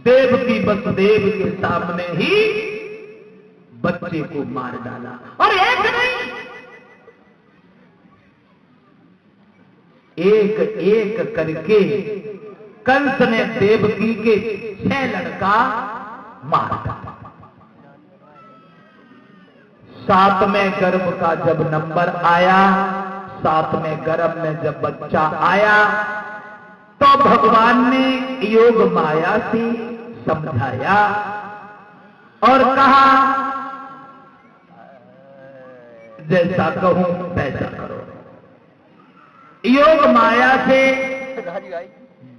देवकी वसुदेव के सामने ही बच्चे को मार डाला। और एक नहीं, एक एक करके कंस ने देवकी के 6 लड़का मार डाला। 7वें गर्भ का जब नंबर आया, 7वें गर्भ में जब बच्चा आया, तो भगवान ने योग माया से समझाया और कहा जैसा कहूं वैसा करो। योग माया से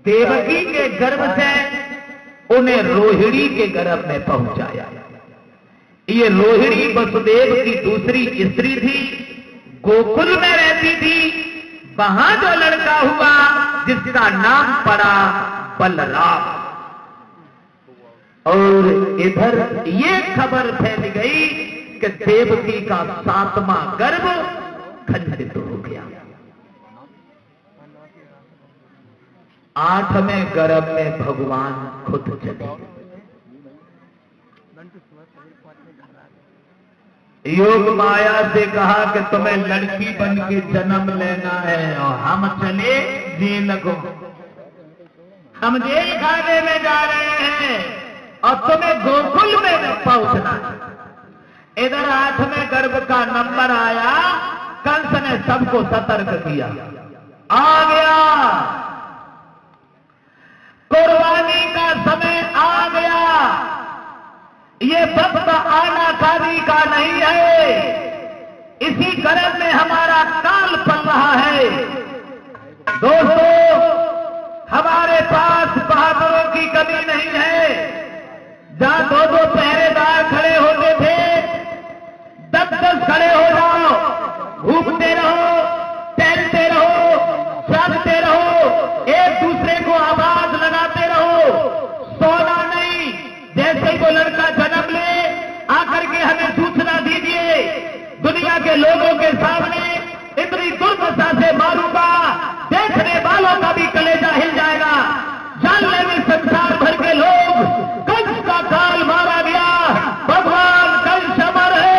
देवकी के गर्भ से उन्हें रोहिणी के गर्भ में पहुंचाया। ये रोहिणी वसुदेव की दूसरी स्त्री थी, गोकुल में रहती थी। वहां जो लड़का हुआ जिसका नाम पड़ा बलराम, और इधर ये खबर फैल गई कि देवकी का 7वां गर्भ खंडित हो गया। 8वें गर्भ में भगवान खुद चले। योग माया से कहा कि तुम्हें लड़की बन के जन्म लेना है और हम चले जेल को, हम जेल खाने में जा रहे हैं और तुम्हें गोकुल में पहुंचना है। इधर 8वें गर्भ का नंबर आया, कंस ने सबको सतर्क किया। आ गया, कुर्बानी का समय आ गया। ये वक्त आनाकानी का नहीं है, इसी गर्भ में हमारा काल पल रहा है। दोस्तों, हमारे पास बहादुरों की कमी नहीं है। जहां 2-2 पहरेदार खड़े होते थे, 10-10 खड़े हो जाओ, घूमते रहो, टहलते रहो, चलते रहो, एक दूसरे को आवाज लगाते रहो, सोना नहीं। जैसे ही वो लड़का जन्म ले, आकर के हमें सूचना दीजिए। दुनिया के लोगों के सामने इतनी दुर्दशा से मारूंगा, देखने वालों का भी कलेजा हिल जाएगा। जानने में संसार भर के लोग, कंस का काल मारा गया, भगवान कंस अमर है।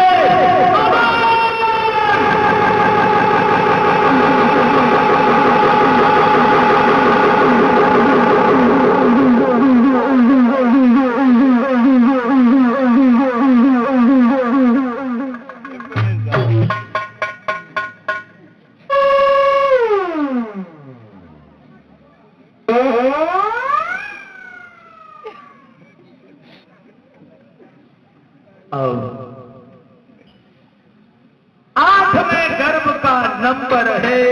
नंबर है,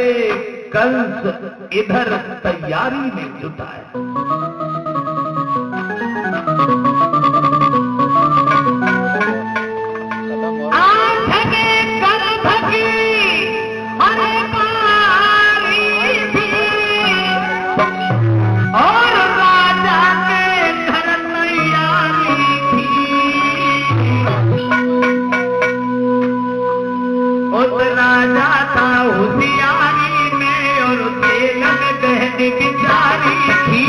कंस इधर तैयारी में जुटा है। होशियारी में और तेलन कहने की जारी थी।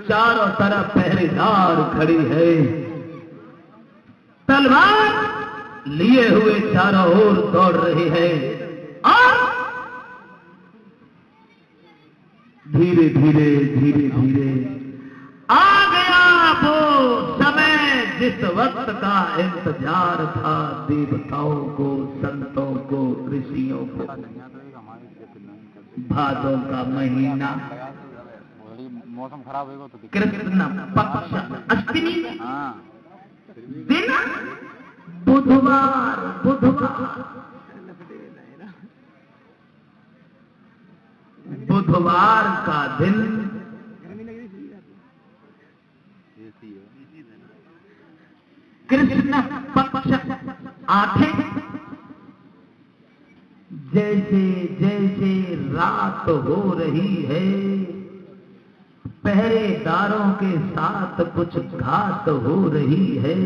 चारों तरफ पहरेदार खड़ी है, तलवार लिए हुए चारों ओर दौड़ रही है और धीरे धीरे धीरे धीरे आ गया वो समय जिस वक्त का इंतजार था देवताओं को, संतों को, ऋषियों को। भादों का महीना, मौसम खराब होगा तो कृष्ण पक्ष अष्टमी दिन, बुधवार बुधवार का दिन कृष्ण पक्ष आठे। जैसे जैसे रात हो रही है, पहरेदारों के साथ कुछ घात हो रही है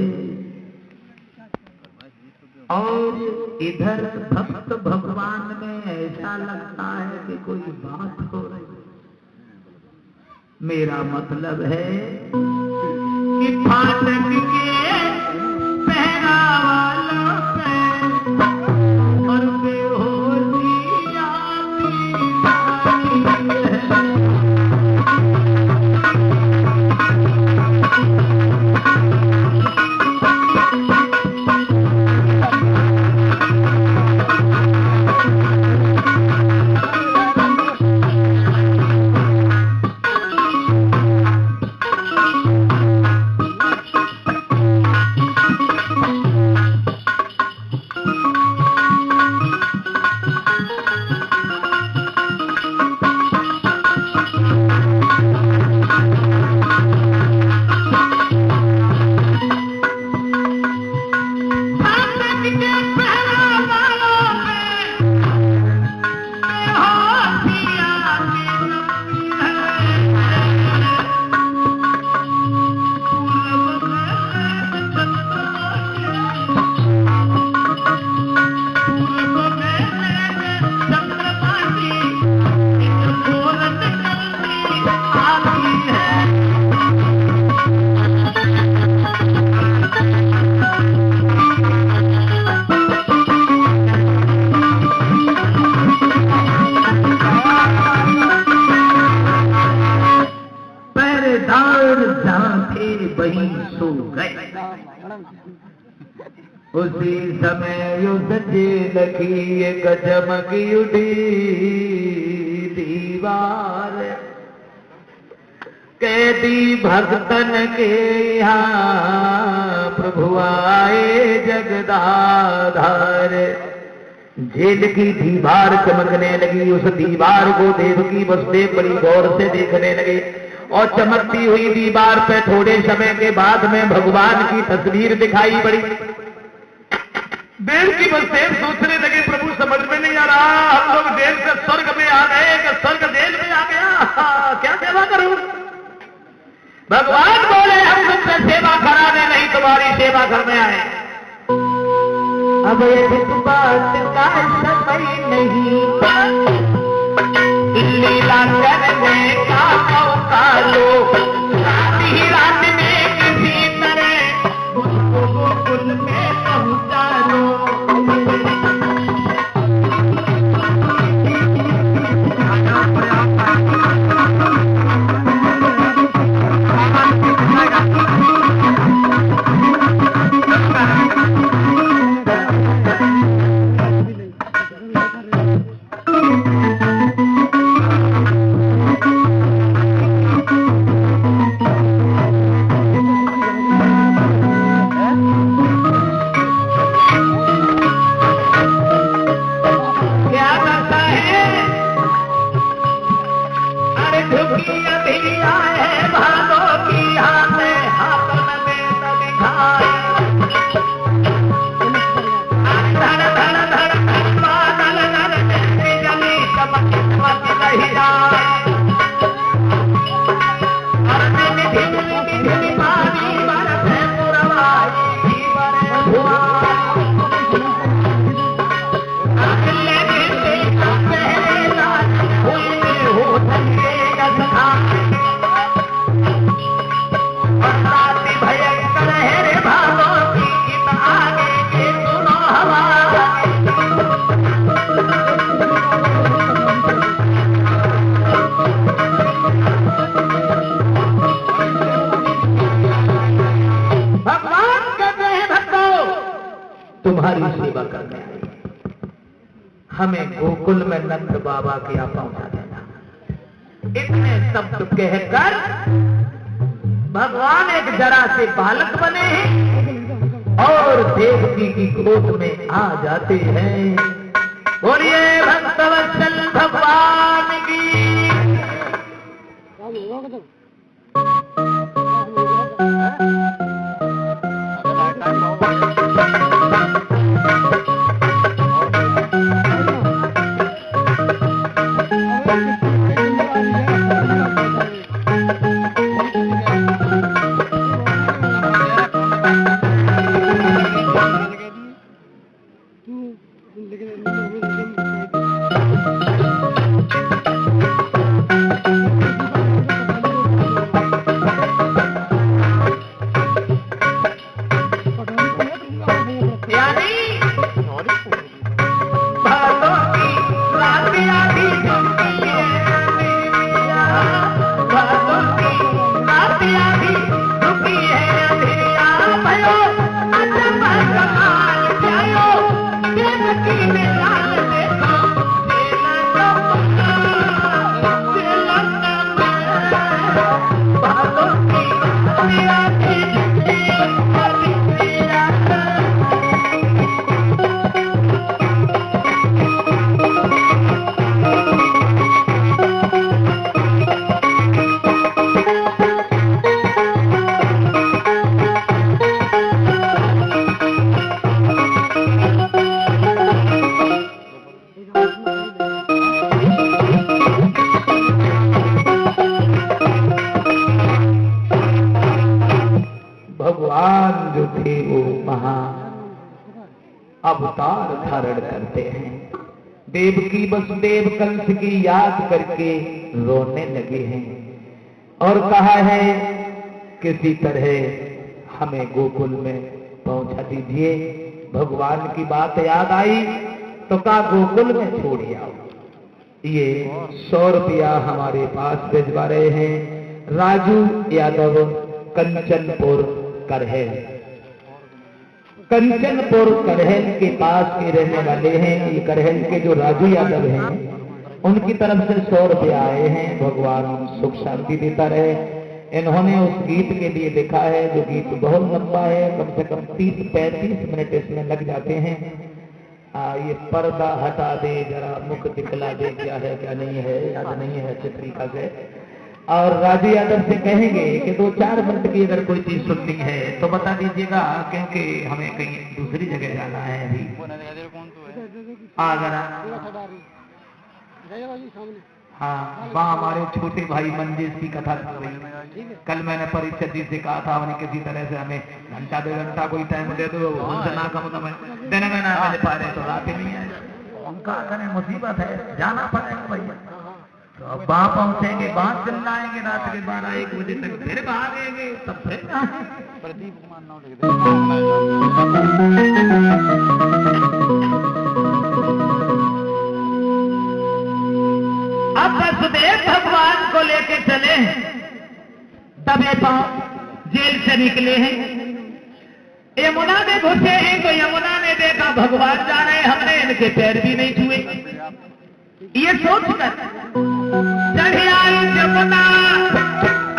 और इधर भक्त भगवान में ऐसा लगता है कि कोई बात हो रही है। मेरा मतलब है कि फाटक के पहरा वालों पे और बेहोशी आती है। उसी समय उस जेल की एक चमकी उठी दीवार, कैदी भक्तन के यहाँ प्रभु आए जगदाधार। जेल की दीवार चमकने लगी, उस दीवार को देवकी वसुदेव बड़ी गौर से देखने लगे और चमकती हुई दीवार पे थोड़े समय के बाद में भगवान की तस्वीर दिखाई पड़ी। देवकी वसुदेव सोचने लगे प्रभु समझ में नहीं आ रहा, हम लोग देश से स्वर्ग में आ गए कि स्वर्ग देश में आ गया, क्या सेवा करूं? भगवान बोले हम तुमसे सेवा कराने नहीं तुम्हारी सेवा करने आए। अब ये बात का समय नहीं, लीला करने का मौका लो, रात ही रात में किसी तरह मुझको गोकुल में पहुंचा लो। सेवा करने आए, हमें गोकुल में नंद बाबा के यहाँ पहुंचा देना। इतने शब्द कहकर भगवान एक जरा से बालक बने हैं और देवकी की गोद में आ जाते हैं। बोलिए भक्तवत्सल भगवान की। अवतार धारण करते हैं। देवकी वसुदेव कंस की याद करके रोने लगे हैं और कहा है किसी तरह हमें गोकुल में पहुंचा दीजिए। भगवान की बात याद आई तो कहा गोकुल में छोड़ आओ। ये 100 रुपया हमारे पास भिजवा रहे हैं राजू यादव कंचनपुर करहल। कंचनपुर करहल के पास के रहने वाले हैं। ये करहल के जो राजू यादव हैं उनकी तरफ से 100 रुपया आए हैं। भगवान सुख शांति देता रहे। इन्होंने उस गीत के लिए लिखा है जो गीत बहुत लंबा है, कम से कम 30-35 मिनट इसमें लग जाते हैं। ये पर्दा हटा दे जरा मुख दिखला दे, क्या है क्या नहीं है याद नहीं है अच्छे तरीका से। और राजू यादव से कहेंगे कि 2-4 मिनट की अगर कोई चीज सुननी है तो बता दीजिएगा, क्योंकि हमें कहीं दूसरी जगह जाना है अभी। अगर हाँ, वहाँ हमारे छोटे भाई मंजिश की कथा चल रही है। कल मैंने परीक्षा जी से कहा था उन्हें किसी तरह से हमें घंटा 2 घंटा कोई टाइम दे दो, उनसे ना कम समय देने में ना मिल पा रहे तो रात ही नहीं है। उनका करें मुसीबत है, जाना पड़ेगा भैया। तो अब वहां पहुंचेंगे, वहां चिल्लाएंगे रात के 12-1 बजे तक, फिर भागेंगे तब फिर प्रदीप कुमार नाम लिख दे। अब वसुदेव भगवान को लेके चले, दबे पांव जेल से निकले हैं। यमुना में घुसे हैं तो यमुना ने देखा भगवान जा रहे, हमने इनके पैर भी नहीं छुए। ये सोचकर चढ़ी आई यमुना,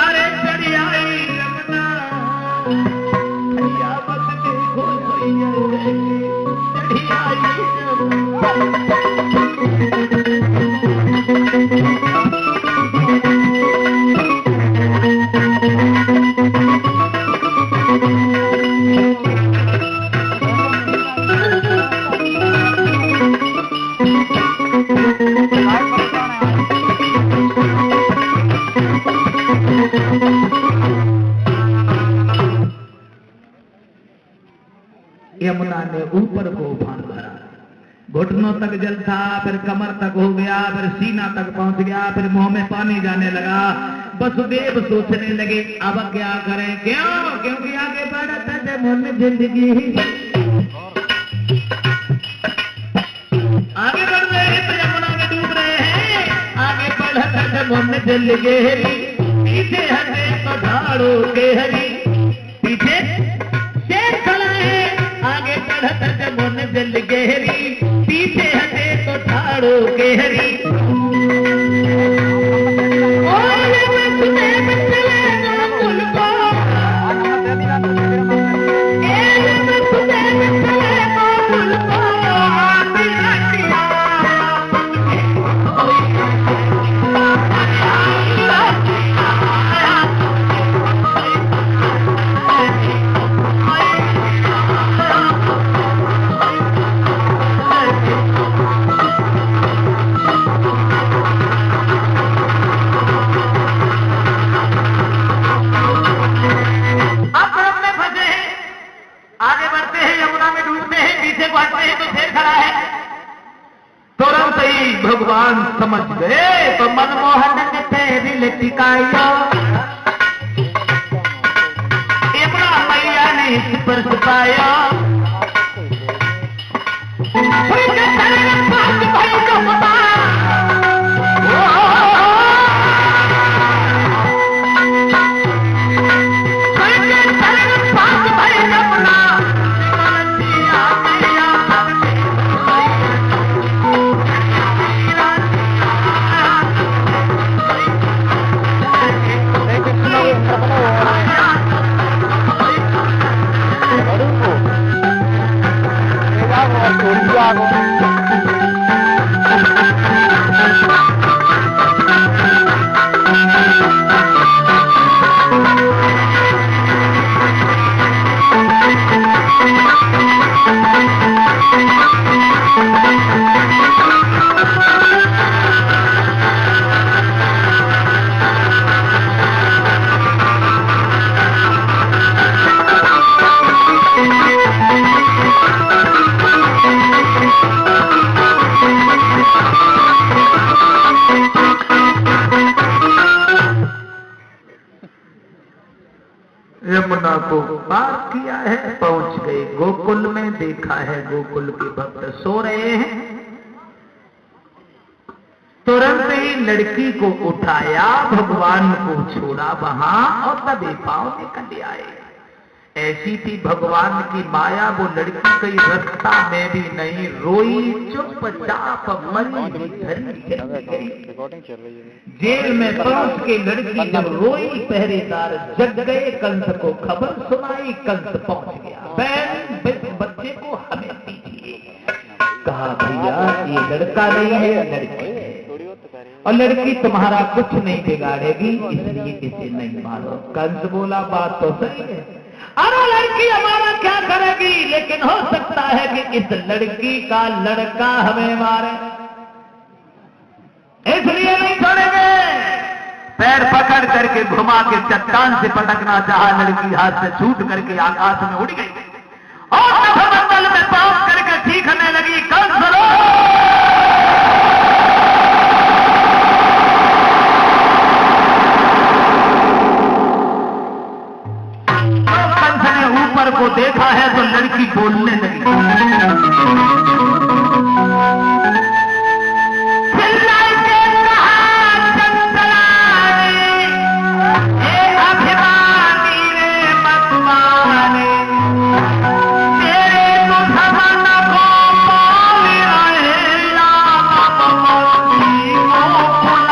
अरे चढ़ी आई यमुना, मत देखो चढ़ी आई यमुना ने ऊपर को उफान भरा, घुटनों तक जल था, फिर कमर तक हो गया, फिर सीना तक पहुंच गया, फिर मुंह में पानी जाने लगा। वसुदेव सोचने लगे अब क्या करें, क्यों? क्योंकि आगे बढ़ता है मन जिंदगी, आगे बढ़ रहे हैं तो यमुना में डूब रहे हैं। आगे बढ़ता है मन जिंदगी, पीछे हटे तो झाड़ो के हरी, पीछे शेर खड़ा है, आगे बढ़ता है मन जिंदगी। गहरी, पीछे हटे तो ठाड़ो गहरी। भगवान समझ गए तो मनमोहन ने तेरी लटिकाया, यमुना मैया ने स्पर्श पाया। यमुना को पार किया है, पहुंच गए गोकुल में। देखा है गोकुल के भक्त सो रहे हैं, तुरंत ही लड़की को उठाया, भगवान को छोड़ा वहां और दबे पांव निकल आए। ऐसी थी भगवान की माया, वो लड़की कई रास्ता में भी नहीं रोई, चुपचाप मरी धरी। जेल में पहुंच के लड़की जब रोई, पहरेदार जग गए, कंस को खबर सुनाई, कंस पहुंच गया। बहन बच्चे को हमें दीजिए। कहा भैया ये लड़का नहीं है, लड़की है, और लड़की तुम्हारा कुछ नहीं बिगाड़ेगी, इसलिए इसे नहीं मारो। कंस बोला बात तो सही है, अरे लड़की हमारा क्या करेगी, लेकिन हो सकता है कि इस लड़की का लड़का हमें मारे, इसलिए नहीं छोड़ेंगे। पैर पकड़ करके घुमा के चट्टान से पटकना चाहा, लड़की हाथ से छूट करके आकाश में उड़ गई और नभमंडल में पहुंच करके चीखने लगी, कंस ऊपर को देखा है तो लड़की बोलने लगी, चिल्लाई के कहा चंचलानी, हे अभिमानी रे मतवानी, तेरे दुश्मन को पाली रहे मोती को फुला।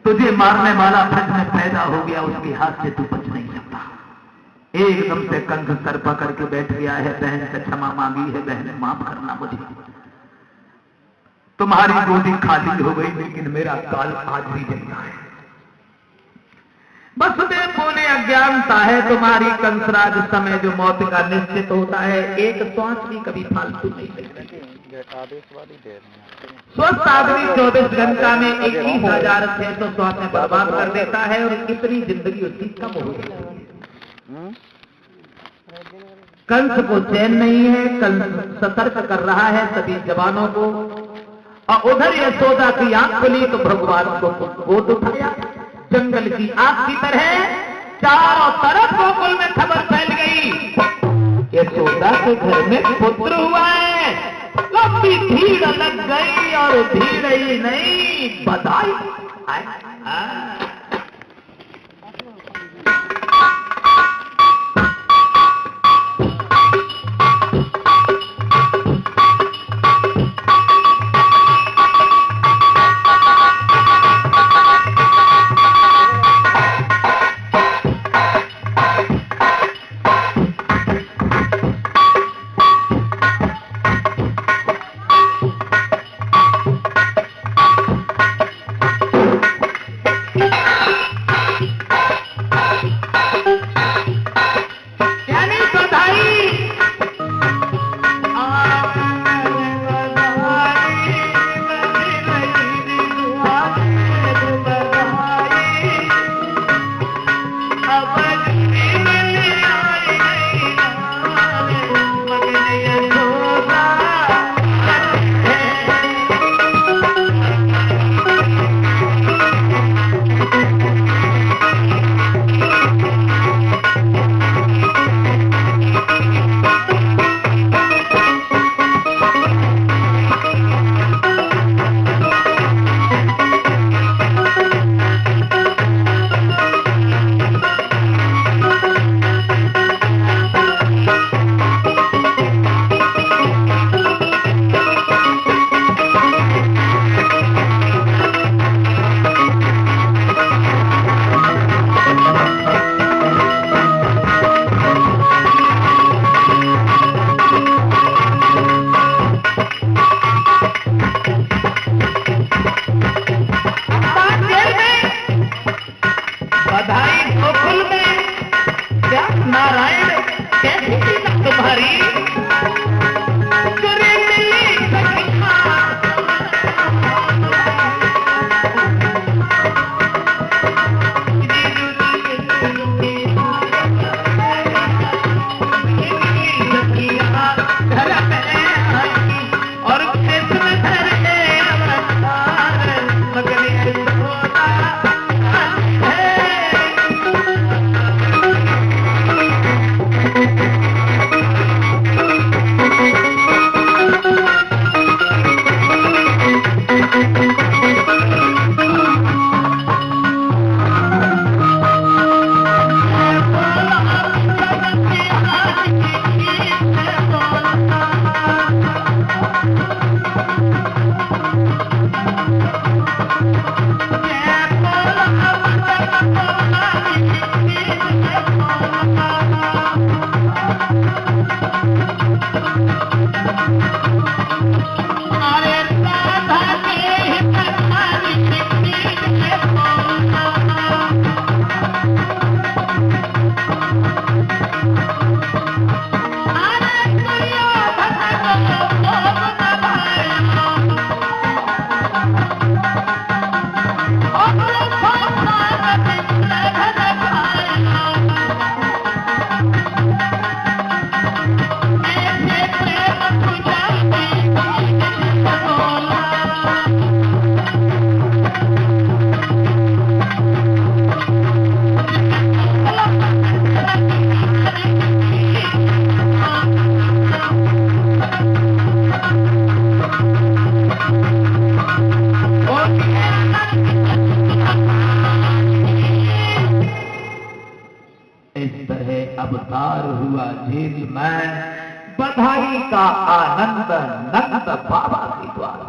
तुझे मारने वाला ब्रज में पैदा हो गया, उसके हाथ से तू बच नहीं सकता। एकदम से कंस सर पकड़ के बैठ गया है, बहन से क्षमा मांगी है, बहन माफ करना मुझे, तुम्हारी गोदी खाली हो गई, लेकिन मेरा काल आज भी जलता है। वसुदेव बोले अज्ञानता है तुम्हारी कंसराज समय जो मौत का निश्चित होता है, एक श्वास भी कभी फालतू नहीं लेते। स्वस्थ आदमी 24 घंटा में 21,600 श्वासें बर्बाद कर देता है और कितनी जिंदगी उसकी कम हो जाती है। कंस को चैन नहीं है, कंस सतर्क कर रहा है सभी जवानों को। और उधर यशोदा की आंख खुली तो भगवान को गोद उठाया। जंगल की आग की तरह चारों तरफ गोकुल में खबर फैल गई, यशोदा के घर में पुत्र हुआ है। लंबी भीड़ लग गई और भीड़ ही नहीं, बधाई। अवतार हुआ झील में, बधाई का आनंद नंद बाबा के द्वारा।